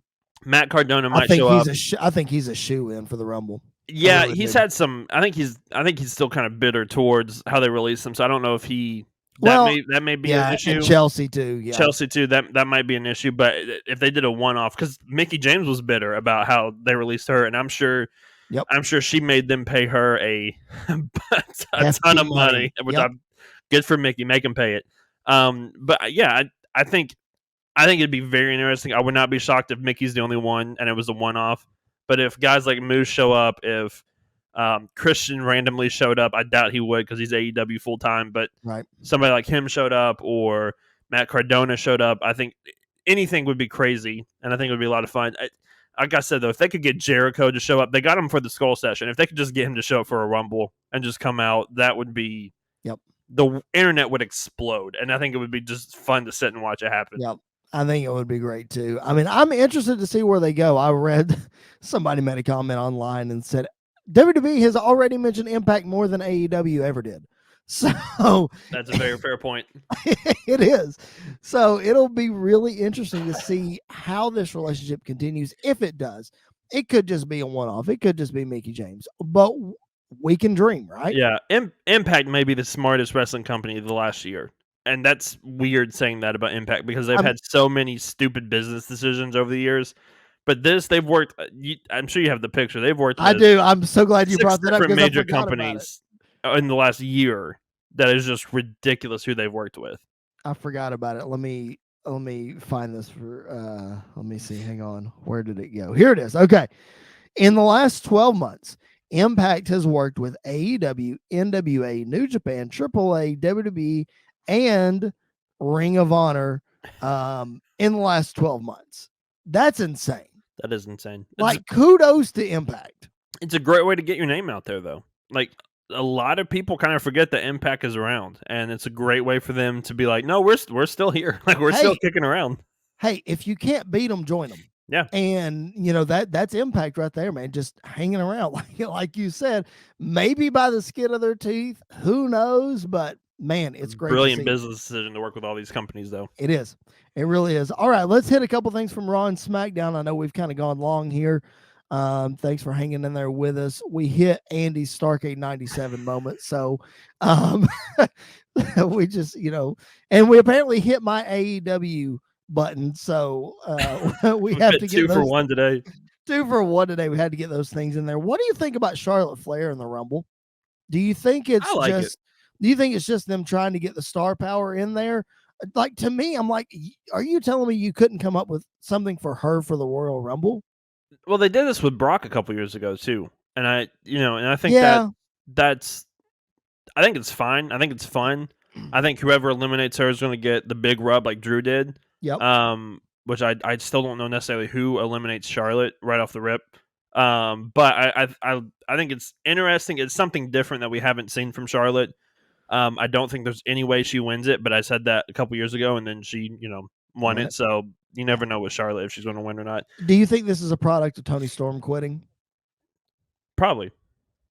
might show up. I think he's a shoe-in for the Rumble. Yeah, he's had some. I think he's still kind of bitter towards how they released him. So I don't know if he That may be an issue. And Chelsea too. Yeah, Chelsea too. That might be an issue. But if they did a one-off, because Mickie James was bitter about how they released her, and I'm sure she made them pay her a ton of money, which I'm good for Mickie. Make them pay it. But yeah, I think it'd be very interesting. I would not be shocked if Mickey's the only one and it was a one-off. But if guys like Moose show up, if Christian randomly showed up, I doubt he would because he's AEW full-time. But somebody like him showed up or Matt Cardona showed up, I think anything would be crazy, and I think it would be a lot of fun. Like I said, though, if they could get Jericho to show up, they got him for the Skull Session. If they could just get him to show up for a Rumble and just come out, that would be the internet would explode, and I think it would be just fun to sit and watch it happen. Yep. I think it would be great too. I mean, I'm interested to see where they go. I read somebody made a comment online and said WWE has already mentioned Impact more than AEW ever did. So that's a very fair point. It is. So it'll be really interesting to see how this relationship continues. If it does, it could just be a one-off. It could just be Mickie James, but we can dream, right? Yeah. Impact may be the smartest wrestling company of the last year. And that's weird saying that about Impact because they've had so many stupid business decisions over the years. But they've worked. I'm sure you have the picture. They've worked. I do. I'm so glad you brought that up. Different major companies in the last year. That is just ridiculous who they've worked with. I forgot about it. Let me find this for. Let me see. Hang on. Where did it go? Here it is. Okay. In the last 12 months, Impact has worked with AEW, NWA, New Japan, AAA, WWE, and Ring of Honor in the last 12 months. That's insane. That is insane. Like, kudos to Impact. It's a great way to get your name out there, though. Like, a lot of people kind of forget that Impact is around, and it's a great way for them to be like, no, we're still here. Like, we're still kicking around. Hey, if you can't beat them, join them. Yeah. And, that's Impact right there, man. Just hanging around. Like you said, maybe by the skin of their teeth. Who knows? But, man, it's great. Brilliant business decision to work with all these companies, though. It is. It really is. All right, let's hit a couple things from Raw and SmackDown. I know we've kind of gone long here. Thanks for hanging in there with us. We hit Andy's Starrcade 97 moment. So we just, and we apparently hit my AEW button. So we have to get 2 for 1 today. 2 for 1 today. We had to get those things in there. What do you think about Charlotte Flair in the Rumble? Do you think it's do you think it's just them trying to get the star power in there? Like, to me, I'm like, are you telling me you couldn't come up with something for her for the Royal Rumble? Well, they did this with Brock a couple years ago too, and I think that's I think it's fine. I think it's fun. I think whoever eliminates her is going to get the big rub like Drew did. Yep. Which I still don't know necessarily who eliminates Charlotte right off the rip. But I think it's interesting. It's something different that we haven't seen from Charlotte. I don't think there's any way she wins it, but I said that a couple years ago, and then she, won it. So you never know with Charlotte if she's going to win or not. Do you think this is a product of Tony Storm quitting? Probably.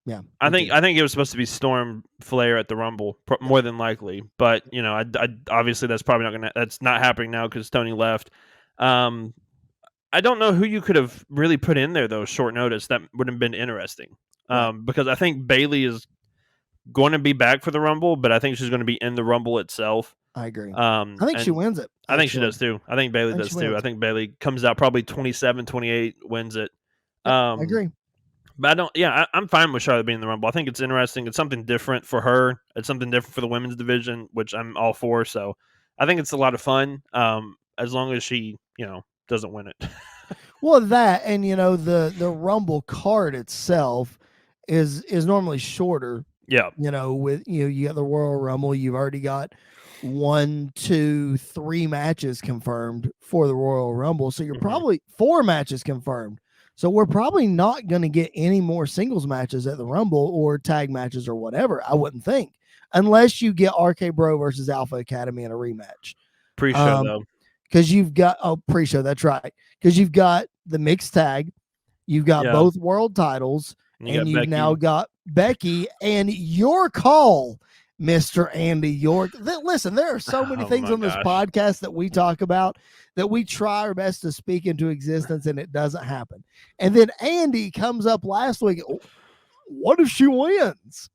Yeah. I think it was supposed to be Storm Flair at the Rumble, more than likely. But I obviously that's probably that's not happening now because Tony left. I don't know who you could have really put in there though, short notice. That would have been interesting. Because I think Bayley is going to be back for the Rumble, but I think she's going to be in the Rumble itself. I agree. I think she wins it. I think she does too. I think Bayley does too. I think Bayley comes out probably 27, 28, wins it. I agree. But I'm fine with Charlotte being in the Rumble. I think it's interesting. It's something different for her. It's something different for the women's division, which I'm all for. So I think it's a lot of fun. As long as she, doesn't win it. Well, that and the Rumble card itself is normally shorter. Yeah. With you got the Royal Rumble, you've already got 1, 2, 3 matches confirmed for the Royal Rumble. So you're probably 4 matches confirmed. So we're probably not going to get any more singles matches at the Rumble or tag matches or whatever, I wouldn't think, unless you get RK Bro versus Alpha Academy in a rematch. Pre-show, though. Because you've got, pre-show, that's right. Because you've got the mixed tag, you've got both world titles, and you've now got Becky, and your call, Mr. Andy York. Listen, there are so many things on this podcast that we talk about that we try our best to speak into existence, and it doesn't happen. And then Andy comes up last week. What if she wins?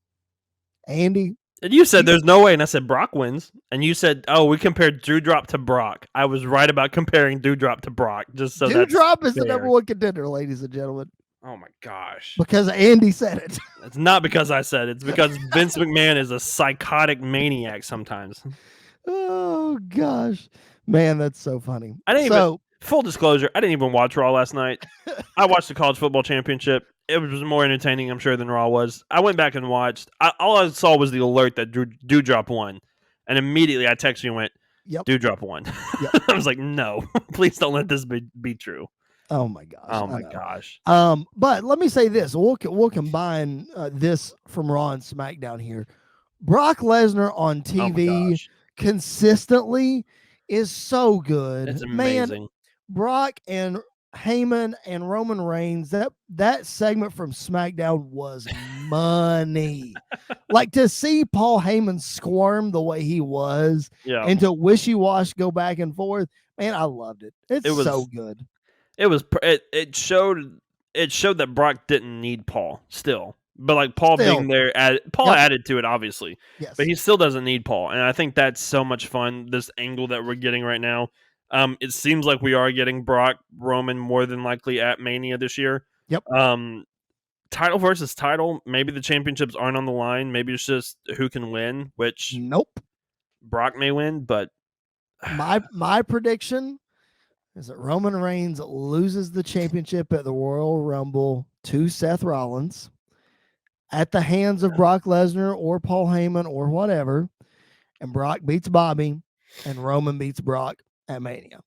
Andy, And you said there's no way, and I said Brock wins. And you said, oh, we compared Dewdrop to Brock. I was right about comparing Dewdrop to Brock, just so that's Dewdrop is the fair. number one contender, ladies and gentlemen, Oh my gosh. because Andy said it. It's not because I said it. It's because Vince McMahon is a psychotic maniac sometimes. Oh gosh, man, that's so funny. I didn't even. Full disclosure, I didn't even watch Raw last night. I watched the College Football Championship. It was more entertaining, I'm sure, than Raw was. I went back and watched. All I saw was the alert that Dewdrop won. And immediately I texted you and went, Yep. Dewdrop won. Yep. I was like, no, please don't let this be true. Oh my gosh. Oh my gosh. But let me say this. We'll combine this from Raw and SmackDown here. Brock Lesnar on TV consistently is so good. It's amazing. Man, Brock and Heyman and Roman Reigns, that segment from SmackDown was money. Like, to see Paul Heyman squirm the way he was, and to wishy-wash go back and forth, man, I loved it. It was so good. It showed that Brock didn't need Paul still. But like Paul being there, added to it, obviously. Yes. But he still doesn't need Paul. And I think that's so much fun, this angle that we're getting right now. It seems like we are getting Brock Roman more than likely at Mania this year. Yep. Title versus title. Maybe the championships aren't on the line. Maybe it's just who can win, which Brock may win, but my prediction is that Roman Reigns loses the championship at the Royal Rumble to Seth Rollins at the hands of Brock Lesnar or Paul Heyman or whatever, and Brock beats Bobby and Roman beats Brock at Mania.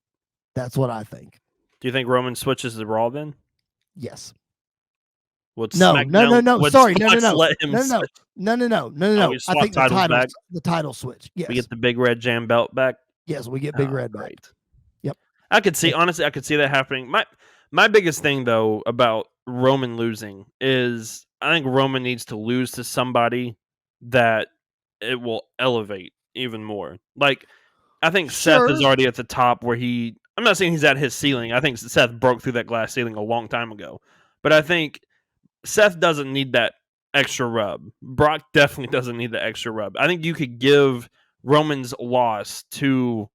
That's what I think. Do you think Roman switches to Raw then? Yes. No. Sorry, no. Let him No. I think the title switch. Yes. We get the big red jam belt back. Yes, we get big red back. Yep. I could see that happening. My biggest thing though about Roman losing is I think Roman needs to lose to somebody that it will elevate even more. Like, I think Seth is already at the top where I'm not saying he's at his ceiling. I think Seth broke through that glass ceiling a long time ago. But I think Seth doesn't need that extra rub. Brock definitely doesn't need the extra rub. I think you could give Roman's loss to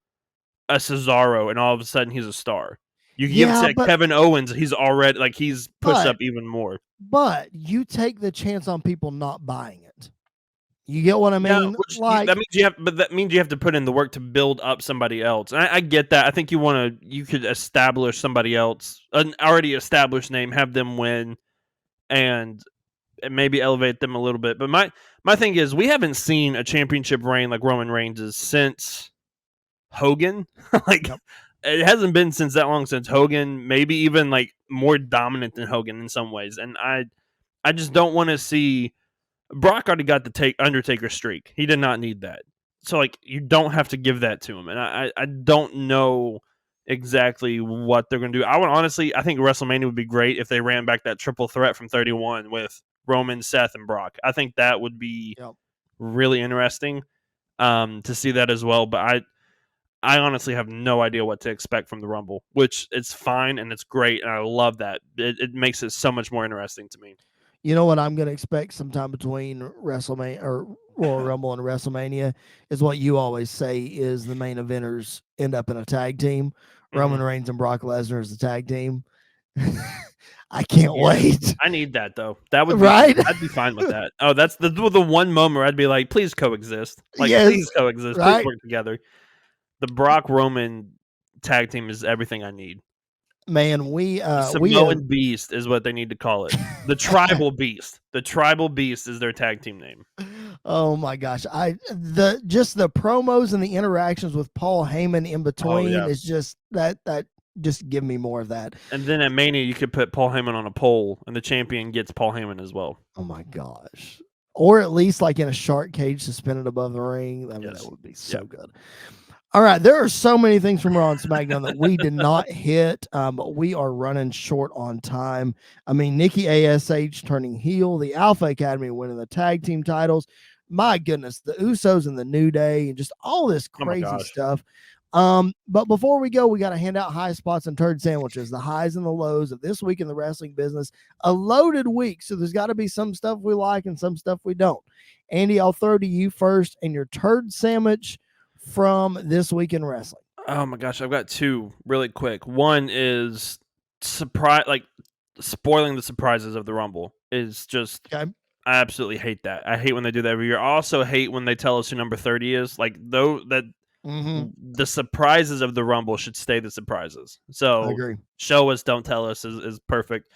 a Cesaro and all of a sudden he's a star. You can give it to Kevin Owens. He's already he's pushed up even more. But you take the chance on people not buying it. You get what I mean? Yeah, that means you have to put in the work to build up somebody else. And I get that. I think you could establish somebody else, an already established name, have them win, and maybe elevate them a little bit. But my thing is, we haven't seen a championship reign like Roman Reigns since Hogan. It hasn't been since that long since Hogan. Maybe even like more dominant than Hogan in some ways. And I just don't want to see. Brock already got the Undertaker streak. He did not need that. So, you don't have to give that to him. And I don't know exactly what they're going to do. I think WrestleMania would be great if they ran back that triple threat from 31 with Roman, Seth, and Brock. I think that would be really interesting to see that as well. But I honestly have no idea what to expect from the Rumble, which it's fine and it's great. And I love that. It makes it so much more interesting to me. You know what I'm going to expect sometime between WrestleMania or Royal Rumble and WrestleMania is what you always say is the main eventers end up in a tag team. Roman Reigns and Brock Lesnar is the tag team. I can't wait. I need that though. That would be I'd be fine with that. Oh, that's the one moment where I'd be like, please coexist. Please coexist. Right? Please work together. The Brock Roman tag team is everything I need. Man, Samoan Beast is what they need to call it. The Tribal Beast. The Tribal Beast is their tag team name. Oh my gosh. The promos and the interactions with Paul Heyman in between is just that just give me more of that. And then at Mania you could put Paul Heyman on a pole and the champion gets Paul Heyman as well. Oh my gosh. Or at least in a shark cage suspended above the ring. I mean, that would be so good. All right, there are so many things from Raw and SmackDown that we did not hit, but we are running short on time. I mean, Nikki ASH turning heel, the Alpha Academy winning the tag team titles. My goodness, the Usos and the New Day, and just all this crazy stuff. But before we go, we got to hand out high spots and turd sandwiches, the highs and the lows of this week in the wrestling business. A loaded week, so there's got to be some stuff we like and some stuff we don't. Andy, I'll throw to you first and your turd sandwich from this week in wrestling. Oh my gosh, I've got two really quick. One is spoiling the surprises of the Rumble is just. Okay. I absolutely hate that. I hate when they do that every year. I also hate when they tell us who number 30 is. Like the surprises of the Rumble should stay the surprises. So I agree. Show us, don't tell us is perfect.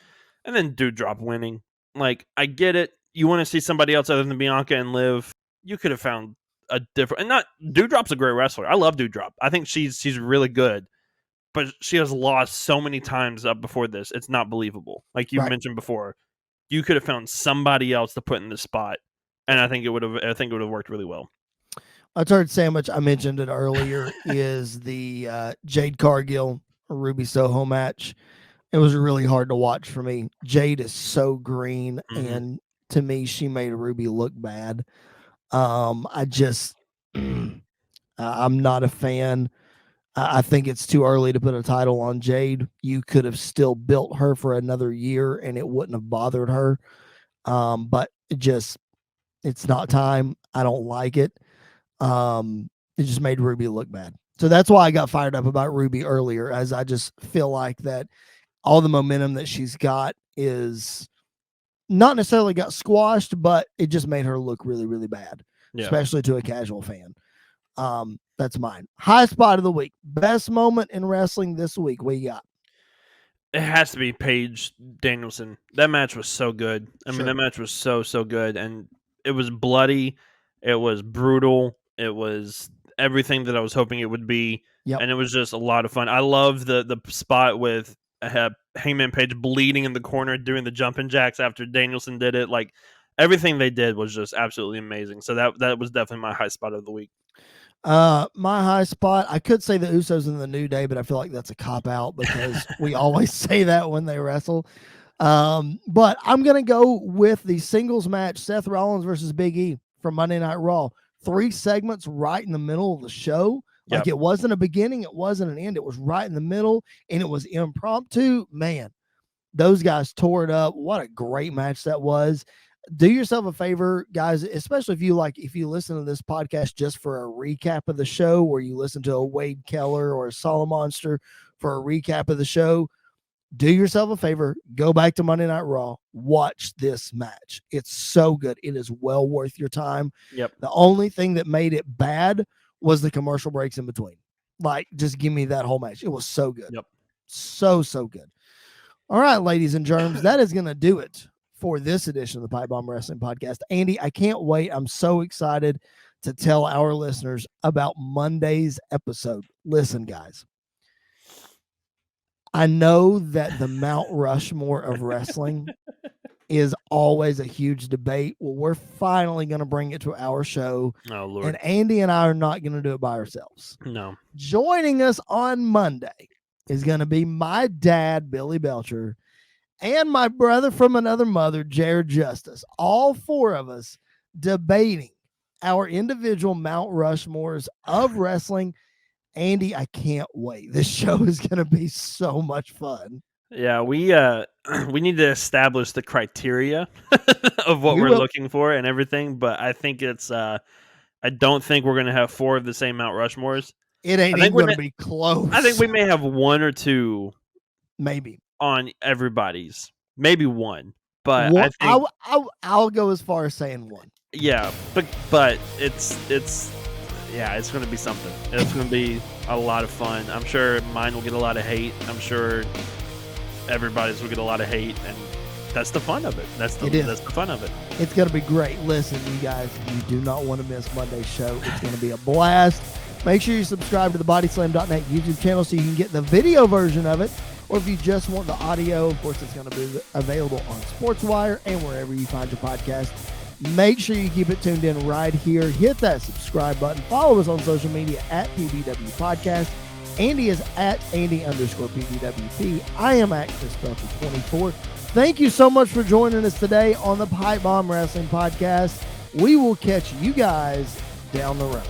And then Doudrop winning. Like, I get it. You want to see somebody else other than Bianca and Liv. You could have found a different, and not Doudrop's a great wrestler. I love Doudrop. I think she's really good. But she has lost so many times up before this. It's not believable. Like you mentioned before. You could have found somebody else to put in this spot, and I think it would have worked really well. A turd sandwich, I mentioned it earlier, is the Jade Cargill Ruby Soho match. It was really hard to watch for me. Jade is so green, and to me, she made Ruby look bad. I'm not a fan. I think it's too early to put a title on Jade. You could have still built her for another year and it wouldn't have bothered her. But it's not time. I don't like it. It just made Ruby look bad. So that's why I got fired up about Ruby earlier, as I just feel like that all the momentum that she's got is not necessarily got squashed, but it just made her look really, really bad, especially to a casual fan. That's mine. High spot of the week. Best moment in wrestling this week. What you got? It has to be Paige Danielson. That match was so good. I mean, that match was so good, and it was bloody. It was brutal. It was everything that I was hoping it would be, and it was just a lot of fun. I love the spot with Hangman Page bleeding in the corner doing the jumping jacks after Danielson did it. Like, everything they did was just absolutely amazing. So that was definitely my high spot of the week. My high spot, I could say the Usos in the New Day, but I feel like that's a cop out because we always say that when they wrestle. But I'm going to go with the singles match, Seth Rollins versus Big E from Monday Night Raw. 3 segments right in the middle of the show. Like, it wasn't a beginning, it wasn't an end. It was right in the middle, and it was impromptu. Man, those guys tore it up. What a great match that was. Do yourself a favor, guys, especially if you listen to this podcast just for a recap of the show, or you listen to a Wade Keller or a Solid Monster for a recap of the show. Do yourself a favor, go back to Monday Night Raw, watch this match. It's so good. It is well worth your time. The only thing that made it bad was the commercial breaks in between. Like, just give me that whole match. It was so good. So good. All right, ladies and germs, that is going to do it for this edition of the PipeBomb Wrestling Podcast. Andy, I can't wait. I'm so excited to tell our listeners about Monday's episode. Listen, guys, I know that the Mount Rushmore of wrestling is always a huge debate. Well, we're finally going to bring it to our show. Oh, Lord. And Andy and I are not going to do it by ourselves. No. Joining us on Monday is going to be my dad, Billy Belcher, and my brother from another mother, Jared Justice. All 4 of us debating our individual Mount Rushmores of wrestling. Andy, I can't wait. This show is going to be so much fun. Yeah, we need to establish the criteria of what we're looking for and everything, but I think it's I don't think we're going to have 4 of the same Mount Rushmores. It ain't even going to be close. I think we may have 1 or 2 maybe on everybody's. Maybe 1. But I think I'll go as far as saying 1. Yeah, but it's going to be something. It's going to be a lot of fun. I'm sure mine will get a lot of hate. I'm sure everybody's will get a lot of hate, and that's the fun of it. That's the fun of it. It's going to be great. Listen, you guys, you do not want to miss Monday's show. It's going to be a blast. Make sure you subscribe to the bodyslam.net YouTube channel so you can get the video version of it. Or if you just want the audio, of course, it's going to be available on SportsWire and wherever you find your podcast. Make sure you keep it tuned in right here. Hit that subscribe button. Follow us on social media at PBW Podcast. Andy is at Andy_PBWP. I am at Chris Belcher 24. Thank you so much for joining us today on the PipeBomb Wrestling Podcast. We will catch you guys down the road.